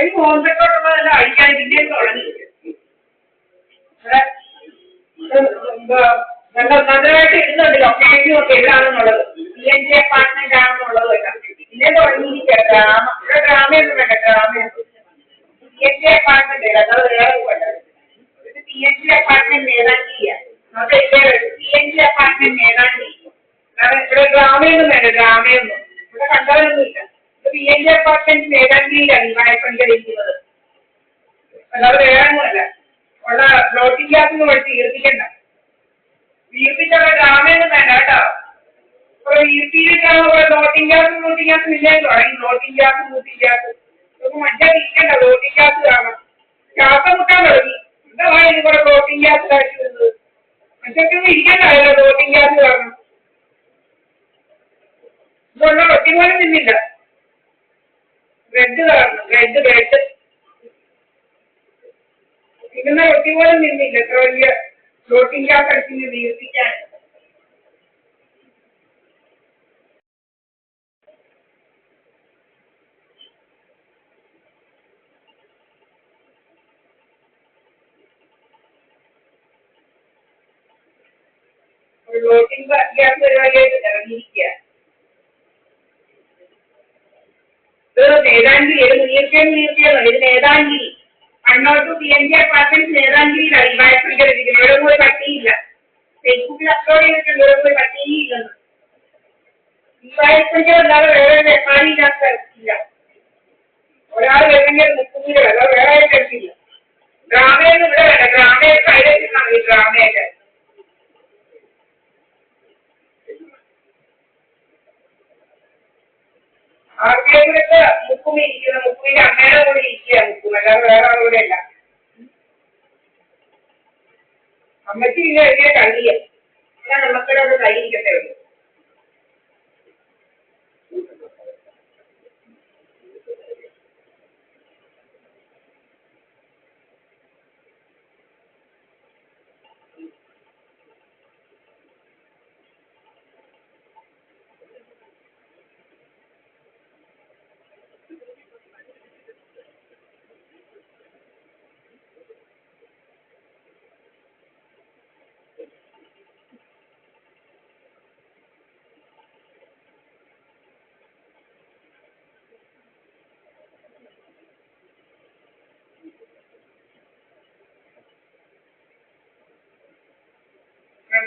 ഈ മോശത്തോട്ടുള്ളതെല്ലാം അഴിക്കാൻ പിന്നെയും തുടങ്ങി. നല്ലതായിട്ട് ഇടുന്നുണ്ട് ലൊക്കേഷനും ഒക്കെ എവിടാണെന്നുള്ളത്, PNG അപ്പാർട്ട്മെന്റ് ആണെന്നുള്ളത് എല്ലാം പിന്നെ തുടങ്ങിയിരിക്കുക. ഇവിടെ ഡ്രാമയൊന്നും വേണ്ട, ഡ്രാമയൊന്നും PNG അപ്പാർട്ട്മെന്റ് അല്ല, അത് വേറെ പോകണ്ട. ഇത് PNG അപ്പാർട്ട്മെന്റ് നേതാങ്കിയാണ്, അത് PNG അപ്പാർട്ട്മെന്റ് നേതാങ്കി. ഇവിടെ ഡ്രാമയൊന്നും വേണ്ട, ഡ്രാമയൊന്നും ഇവിടെ കണ്ടവരൊന്നുമില്ല. ഇത് PNG അപ്പാർട്ട്മെന്റ് നേതാങ്കിയിലാണ് ഈ വായ്പഞ്ചരിക്കുന്നത്, അല്ലാതെ വേറെ ഒന്നുമല്ല. ഉള്ള ഫ്ലോട്ടിംഗ് ഗ്യാസ് പഠിച്ച് ഈർപ്പിക്കണ്ട, വീർപ്പിച്ചുള്ള ഡ്രാമയൊന്നും വേണ്ട കേട്ടോ. ഇപ്പൊ ഫ്ലോട്ടിംഗ് ഗ്യാസും ഇല്ലേ തുടങ്ങി. ഫ്ലോട്ടിംഗ് ഗ്യാസ് ഇപ്പൊ മറ്റേ ഇരിക്കണ്ട, ഫ്ലോട്ടിംഗ് ഗ്യാസ് കാണാം. ശ്വാസം മുട്ടാൻ തുടങ്ങി. എന്താ ഇതിന് കൂടെ ഫ്ലോട്ടിംഗ് ഗ്യാസ് കാഴ്ച വരുന്നത്? മറ്റൊക്കെ ഇരിക്കണ്ടായല്ലോ ഫ്ലോട്ടിംഗ് ഗ്യാസ് കാരണം. ഇതുള്ള ഒറ്റ പോലും നിന്നില്ല. ബ്രെഡ് കാരണം, ബ്രെഡ് ഇടുന്ന ഒറ്റ പോലും നിന്നില്ല. എത്ര വലിയ ഫ്ലോട്ടിംഗ് ഗ്യാസ് അടിച്ചിന് വീർപ്പിക്കാൻ. ഫ്ലോട്ടിംഗ് ഗ്യാസ് പരിപാടിയായിട്ട് ഇറങ്ങിയിരിക്കുക. ഇത് നേതാങ്കിരി, ഇത് മുനീർക്കയെന്നല്ല, ഇത് നേതാങ്കിരി. കണ്ണോട്ട് PNG അപ്പാർട്ട്മെന്റ് നേതാങ്കിരിയിലാണ് ഈ വായ്പയിരിക്കുന്നത്. ഇവിടെ പോയി പട്ടിയില്ല, ഫേസ്ബുക്കിൽ അപ്ലോഡ് ചെയ്തിട്ടുണ്ട്. ഇവിടെ പോയി പട്ടിയില്ലെന്ന്. ഈ വായ്പല്ലാതെ വേറെ വെപ്പാനില്ലാത്ത ഇല്ല. ഒരാൾ വരുന്നെങ്കിൽ 30 രൂപ, അല്ല വേറെ എടുക്കില്ല. ഡ്രാമയൊന്നും ഇവിടെ വേണ്ട, ഡ്രാമയൊക്കെ കയ്യിലെത്തിച്ചാൽ മതി. ഡ്രാമയൊക്കെ ആർക്കേക്കിലൊക്കെ മുക്കുമി ഇരിക്കുന്ന, മുക്കുമിന്റെ അമ്മയുടെ കൂടെ ഇരിക്കുക മുക്കും, അല്ലാതെ വേറെ ആളുകൂടെ അല്ല. അമ്മയ്ക്ക് പിന്നെ വലിയ കളിയ, ഞാൻ നമ്മക്കോട് കൈയിരിക്കത്തേ ഉള്ളൂ.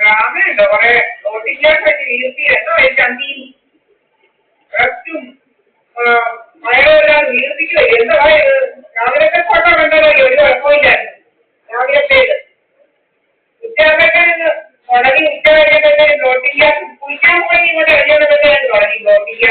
ഡ്രാമയുണ്ടോ കുറെ ഫ്ലോട്ടിംഗ് ഗ്യാസ് വീഴ്ത്തി, എന്തോ ചന്തിയും